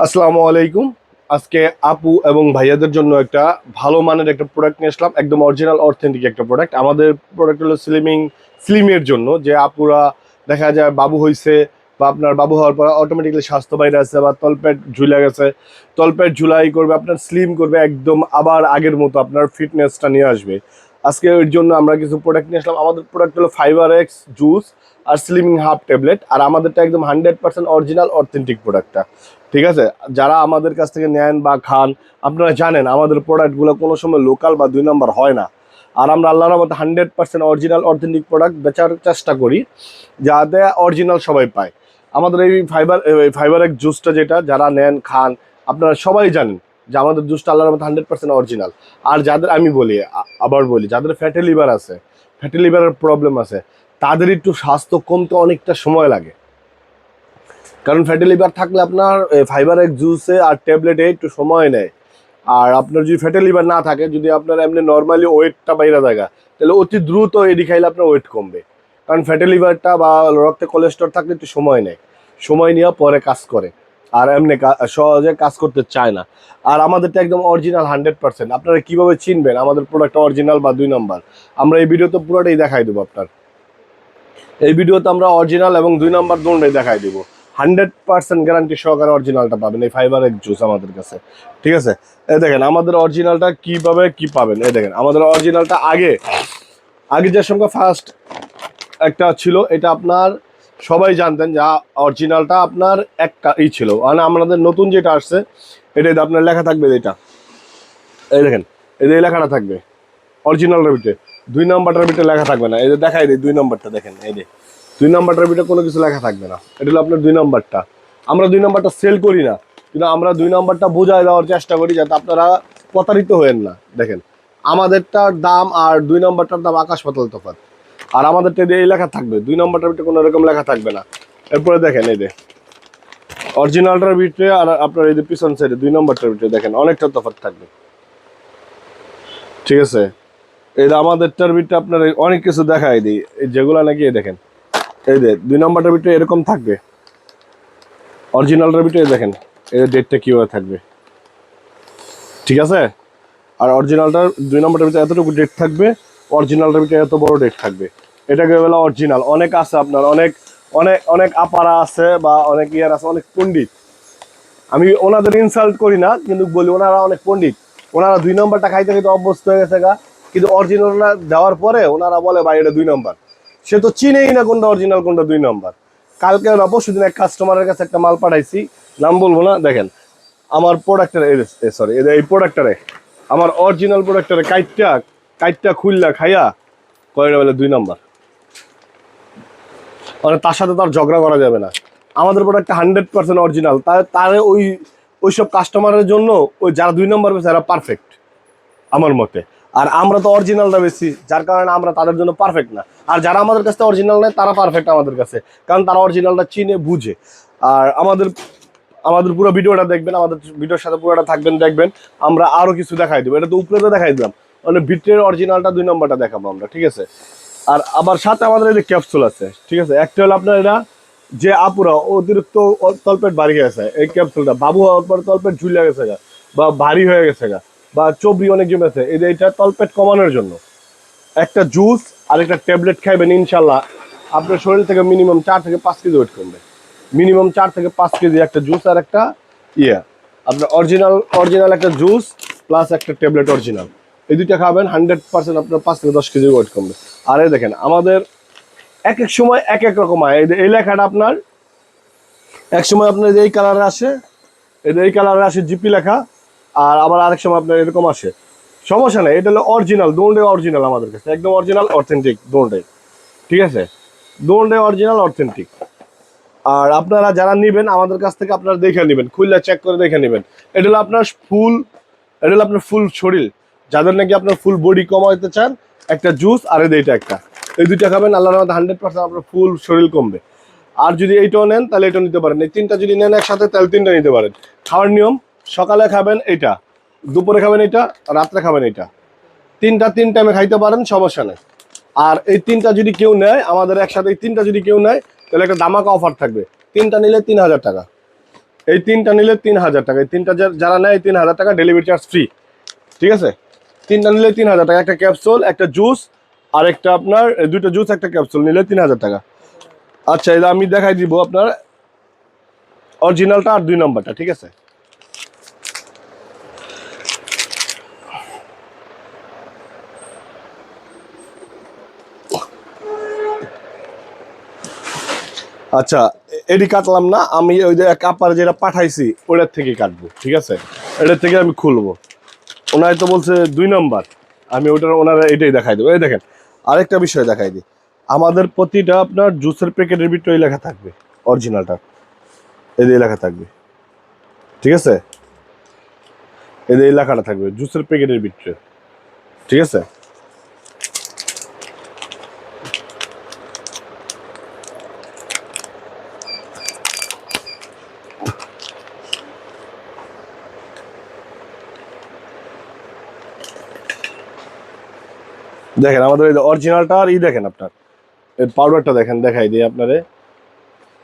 আসসালামু আলাইকুম। আজকে আপু এবং ভাইয়াদের জন্য একটা ভালো মানের একটা প্রোডাক্ট নিয়ে আসলাম, একদম অরিজিনাল অথেন্টিক একটা প্রোডাক্ট। আমাদের প্রোডাক্ট হলো স্লিমের জন্য, যে আপুরা দেখা যায় বাবু হইছে বা আপনার বাবু হওয়ার পর অটোমেটিক্যালি স্বাস্থ্য বাইরে আছে বা তলপেট ঝুলে গেছে, তলপেট ঝুলাই করবে, আপনার স্লিম করবে, একদম আবার আগের মতো আপনার ফিটনেসটা নিয়ে আসবে। আজকে এর জন্য আমরা কিছু প্রোডাক্ট নিয়ে আসলাম। আমাদের প্রোডাক্ট হলো ফাইবার এক্স জুস আর স্লিমিং হাফ ট্যাবলেট, আর আমাদেরটা একদম 100% অরিজিনাল অথেন্টিক প্রোডাক্টটা। ঠিক আছে, যারা আমাদের কাছ থেকে নেন বা খান, আপনারা জানেন আমাদের প্রোডাক্টগুলো কোনো সময় লোকাল বা 2 নম্বর হয় না। আর আমরা আল্লাহর রহমতে 100% অরিজিনাল অথেন্টিক প্রোডাক্ট বেচার চেষ্টা করি, যাতে অরিজিনাল সবাই পায়। আমাদের এই ফাইবার এক জুসটা যেটা যারা নেন খান, আপনারা সবাই জানেন যে আমাদের জুসটা আল্লাহর রহমতে 100% অরিজিনাল। আর যাদের আমি বলি, আবার বলি, যাদের ফ্যাটি লিভার আছে, ফ্যাটি লিভারের প্রবলেম আছে, তাদের একটু স্বাস্থ্য কমতে অনেকটা সময় লাগে। কারণ ফ্যাটি লিভার থাকলে আপনার ফাইবার এক জুসে আর ট্যাবলেটে একটু সময় নেয়। আর আপনার যদি ফ্যাটি লিভার না থাকে, যদি আপনার এমনি নর্মালি ওয়েটটা বাইরে জায়গা, তাহলে অতি দ্রুত এডি খাইলে আপনার ওয়েট কমবে। কারণ ফ্যাটি লিভারটা বা রক্তে কোলেস্ট্রল থাকলে একটু সময় নেয়, সময় নিয়ে পরে কাজ করে। আর এমনি সহজে কাজ করতে চায় না। আর আমাদেরটা একদম অরিজিনাল 100%। আপনারা কীভাবে চিনবেন আমাদের প্রোডাক্ট অরিজিনাল বা 2 নম্বর? আমরা এই ভিডিওতে পুরোটাই দেখাই দেবো আপনার। এই ভিডিওতে আমরা অরিজিনাল এবং 2 নম্বর দুটোই দেখাই দিব। 100% গ্যারান্টি সহকারে অরিজিনালটা পাবেন এই ফাইবার এক জুস আমাদের কাছে। ঠিক আছে, এই দেখেন আমাদের অরিজিনালটা কিভাবে কি পাবেন। এই দেখেন আমাদের অরিজিনালটা আগে আগে যে সংখ্যা ফার্স্ট একটা ছিল, এটা আপনার সবাই জানতেন যে অরিজিনালটা আপনার একটা ছিল। মানে আমাদের নতুন যেটা আসছে, এটা আপনার লেখা থাকবে এটা, এই দেখেন এই লেখাটা থাকবে অরিজিনালটার ভিতরে। 2 নম্বরটার ভিতরে লেখা থাকবে না। এই যে দেখাই দিই 2 নম্বরটা, দেখেন এই যে 2 নম্বরটার ভিতরে কোনো কিছু লেখা থাকবে না। এটা হলো আপনার 2 নম্বরটা। আমরা 2 নম্বরটা সেল করি না, কিন্তু আমরা 2 নম্বরটা বোঝায় দেওয়ার চেষ্টা করি যাতে আপনারা প্রতারিত হয়েন না। দেখেন আমাদেরটার দাম আর 2 নম্বরটার দাম আকাশ পাতাল তফাৎ। আর আমাদেরটা এই লেখা থাকবে, 2 নম্বরটার ভিতরে কোনো রকম লেখা থাকবে না। এরপরে দেখেন এই যে অরিজিনালটার ভিতরে আর আপনার এই যে পিছন সাইডে 2 নম্বরটার ভিতরে দেখেন অনেকটা তফাৎ থাকবে। ঠিক আছে, এই যে আমাদেরটার ভিতরে আপনার অনেক কিছু দেখাই দিই, যেগুলো নাকি দেখেন এই যে 2 নম্বরটার ভিতরে এরকম থাকবে, অরিজিনালটার ভিতরে দেখেন এই ডেটটা কিভাবে থাকবে। ঠিক আছে, আর অরিজিনালটার 2 নম্বরটার ভিতরে এতটুকু ডেট থাকবে, অরিজিনালটার ভিতরে এত বড় ডেট থাকবে। এটাকে বলা অরিজিনাল। অনেক আছে আপনার, অনেক অনেক অনেক আপারা আছে বা অনেক ইয়ার আছে, অনেক পণ্ডিত। আমি ওনাদের ইনসাল্ট করি না, কিন্তু বলি ওনারা অনেক পণ্ডিত। ওনারা 2 নম্বরটা খাইতে খাইতে অভ্যস্ত হয়ে গেছে গা, কিন্তু অরিজিনালটা দেওয়ার পরে ওনারা বলে ভাই এটা 2 নম্বর। সে তো চিনেই না কোনটা অরিজিনাল কোনটা 2 নম্বর। কালকে না পরশুদিন এক কাস্টমারের কাছে একটা মাল পাঠাইছি, নাম বলবো না। দেখেন আমার প্রোডাক্টারে, সরি এই প্রোডাক্টারে, আমার অরিজিনাল প্রোডাক্টারে কাইটটা কাইটটা খুললা খাইয়া কয়টা বলে 2 নম্বর। মানে তার সাথে তো আর ঝগড়া করা যাবে না। আমাদের প্রোডাক্টটা 100% অরিজিনাল। তারে ওইসব কাস্টমারের জন্য ওই যারা 2 নম্বর পেয়েছে এরা পারফেক্ট আমার মতে। আর আমরা তো অরিজিনালটা বেশি, যার কারণে আমরা তাদের জন্য পারফেক্ট না। আর যারা আমাদের কাছে অরিজিনাল নেয় তারা পারফেক্ট আমাদের কাছে, কারণ তারা অরিজিনালটা চিনে বুঝে। আর আমাদের আমাদের পুরো ভিডিওটা দেখবেন, আমাদের ভিডিওর সাথে পুরোটা থাকবেন, দেখবেন আমরা আরো কিছু দেখাই দেবো। এটা তো উপরে তো দেখাই দিলাম, মানে ভিতরের অরিজিনালটা 2 নম্বরটা দেখাবো আমরা। ঠিক আছে, আর আবার সাথে আমাদের এই যে ক্যাপসুল আছে। ঠিক আছে, একটা হলো আপনার এটা যে আপুরা অতিরিক্ত তলপেট ভারী হয়ে গেছে, এই ক্যাপসুলটা বাবু হওয়ার পর তলপেট ঝুলে গেছে গা বা ভারী হয়ে গেছে গা বা চবরি অনেক জমেছে, এই যে এটা তলপেট কমানোর জন্য একটা জুস আর একটা ট্যাবলেট খাইবেন, ইনশাল্লাহ আপনার শরীর থেকে মিনিমাম 4 থেকে 5 কেজি ওয়েট কমবে। মিনিমাম 4 থেকে 5 কেজি একটা জুস আর একটা ইয়ে আপনার অরিজিনাল একটা জুস প্লাস একটা ট্যাবলেট অরিজিনাল, এই দুইটা খাবেন 100% আপনার 5 থেকে 10 কেজি ওয়েট কমবে। আর এই দেখেন আমাদের এক এক সময় এক এক রকম হয়। এই লেখাটা আপনার এক সময় আপনার এই কালারে আসে, এই কালারে আসে জিপি লেখা, আর আবার আরেক সময় আপনার এরকম আসে। সমস্যা নেই, এটা হলো অরিজিনাল, দোনটাই অরিজিনাল আমাদের কাছে, একদম অরিজিনাল অথেন্টিক দোনটাই। ঠিক আছে, দোনটাই অরিজিনাল অথেন্টিক। আর আপনারা যারা নেবেন আমাদের কাছ থেকে আপনারা দেখে নেবেন, খুললে চেক করে দেখে নেবেন। এটা হলো আপনার ফুল, এটা হলো আপনার ফুল শরীর, যাদের নাকি আপনার ফুল বডি কমাইতে চান, একটা জুস আর এইটা একটা, এই দুইটা খাবেন, আল্লাহর রহমতে 100% আপনার ফুল শরীর কমবে। আর যদি এইটাও নেন তাহলে এটা নিতে পারেন, এই তিনটা যদি নেন একসাথে তাহলে তিনটা নিতে পারেন। খাওয়ার নিয়ম, সকালে খাবেন এইটা, দুপুরে খাবেন এইটা, রাত্রে খাবেন এইটা, তিন টাইমে খাইতে পারেন, সমস্যা নেই। আর এই তিনটা যদি কেউ নেয় আমাদের একসাথে, এই তিনটা যদি কেউ নেয় তাহলে একটা দামাকা অফার থাকবে, তিনটা নিলে 3000 টাকা। এই 3টা নিলে 3000 টাকা, এই 3টা যারা নেয় 3000 টাকা, ডেলিভারি চার্জ ফ্রি। ঠিক আছে, 3টা নিলে 3000 টাকা, একটা ক্যাপসুল, একটা জুস, আর একটা আপনার 2টা জুস, একটা ক্যাপসুল নিলে 3000 টাকা। আচ্ছা, এটা আমি দেখাই দিব আপনার অরিজিনালটা আর 2 নম্বরটা। ঠিক আছে, আচ্ছা এডি কাটলাম না আমি, ওই যে কাপার যেটা পাঠাইছি ওটার থেকে কাটবো। ঠিক আছে, এটার থেকে আমি খুলবো। ওনার তো বলছে 2 নম্বর, আমি ওনারা এটাই দেখাই দেবো। এই দেখেন, আরেকটা বিষয় দেখাই দিই, আমাদের প্রতিটা আপনার জুসের প্যাকেটের ভিতরে লেখা থাকবে অরিজিনালটা, এই যে লেখা থাকবে। ঠিক আছে, এই যে এই লেখাটা থাকবে জুসের প্যাকেটের ভিতরে। ঠিক আছে, দেখেন আমাদের এই অরিজিনালটা, আর দেখেন আপনার এর পাউডারটা দেখেন, দেখাই দিই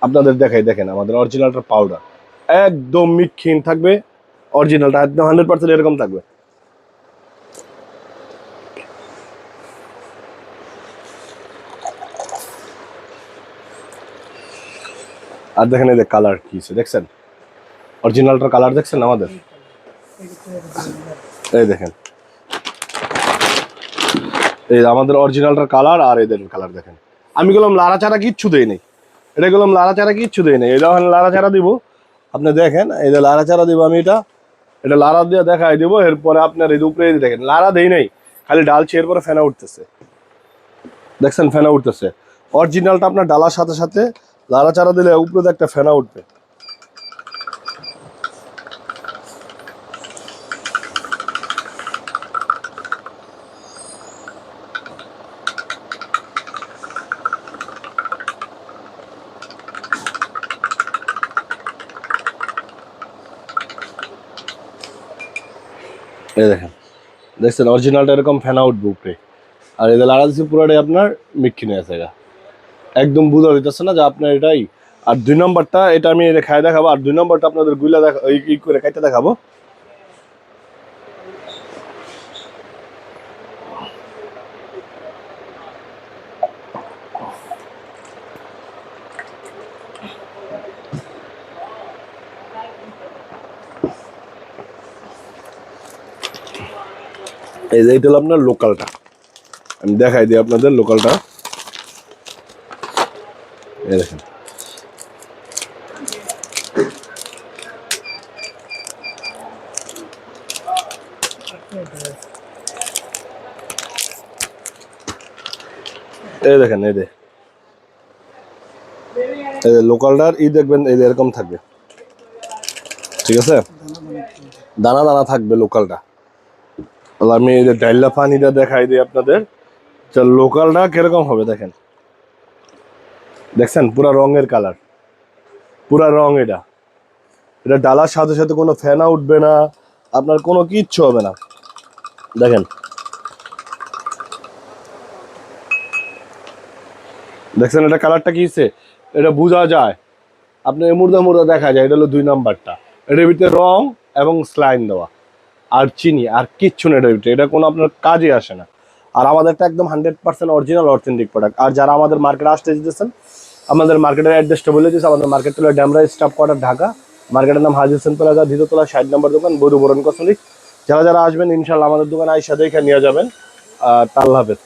আপনাদের দেখাই। দেখেন আমাদের অরিজিনালটার পাউডার একদম মিক্ষীন থাকবে, অরিজিনালটা একদম 100% এরকম থাকবে। আর দেখেন এই যে কালার কি দেখছেন, অরিজিনালটার কালার দেখছেন আমাদের, এই দেখেন এই আমাদের অরিজিনালটার কালার, আর এদের কালার দেখেন। আমি বললাম লাড়াচাড়া কিচ্ছু দেই নাই, এটা বললাম লাড়াচাড়া কিচ্ছু দেই নাই। এটা লাড়াচাড়া দিব, আপনি দেখেন এই যে লাড়াচাড়া দিব আমি, এটা লাড়া দিয়ে দেখাই দিব। এরপরে আপনার এই উপরে দেখেন লাড়া দেই নাই, খালি ডালছি, এরপরে ফেনা উঠতেছে, দেখছেন ফেনা উঠতেছে। অরিজিনালটা আপনার ডালার সাথে সাথে লাড়াচাড়া দিলে উপরে একটা ফেনা উঠবে। এই দেখেন, দেখছেন অরিজিনালটা এরকম ফেনা উঠবে উপরে, আর এই যে লাড়া দিচ্ছি পুরোটাই আপনার মিক্ষিনে আছে গা, একদম বোঝা দিতেছে না যে আপনার এটাই। আর 2 নম্বরটা এটা আমি খাই দেখাবো, আর 2 নম্বরটা আপনাদের গুলা দেখা ই করে খাইতে দেখাবো। এই যে এটা হলো আপনার লোকালটা, আমি দেখাই দিই আপনাদের লোকালটা। এই দেখেন, এই দেখেন, এই যে লোকালটার দেখবেন এই যে এরকম থাকবে। ঠিক আছে, দানা দানা থাকবে লোকালটা। আমি এই যে ডাইলা পানিটা দেখাই দিই আপনাদের, লোকালটা কিরকম হবে দেখেন, দেখছেন পুরা রঙের কালার, পুরা রং। এটা এটা ডালার সাথে সাথে কোনো ফেনা উঠবে না, আপনার কোনো কিচ্ছু হবে না। দেখেন, দেখছেন এটা কালারটা কি হচ্ছে, এটা বোঝা যায়, আপনার মুর্দা মুর্দা দেখা যায়। এটা হলো 2 নাম্বারটা, এটার ভিতরে রং এবং স্লাইন দেওয়া, আর চিনি, আর কিচ্ছু না এটার ভিতরে, এটা কোনো আপনার কাজে আসে না। আর আমাদেরটা একদম 100% অরিজিনাল অথেন্টিক প্রোডাক্ট। আর যারা আমাদের মার্কেটে আসতে যেতেছেন, আমাদের মার্কেটের অ্যাড্রেসটা বলে দিয়েছে। আমাদের মার্কেট হলো ড্যামরা স্টাফ কোয়ার্টার, ঢাকা। মার্কেটের নাম হাজি হোসেন প্লাজা, দ্বিতীয়তলা 60 নম্বর দোকান, বধু বরণ কসমিক। যারা যারা আসবেন ইনশাল্লাহ আমাদের দোকানে আইসা দেখে নিয়ে যাবেন। আল্লাহ হাফেজ।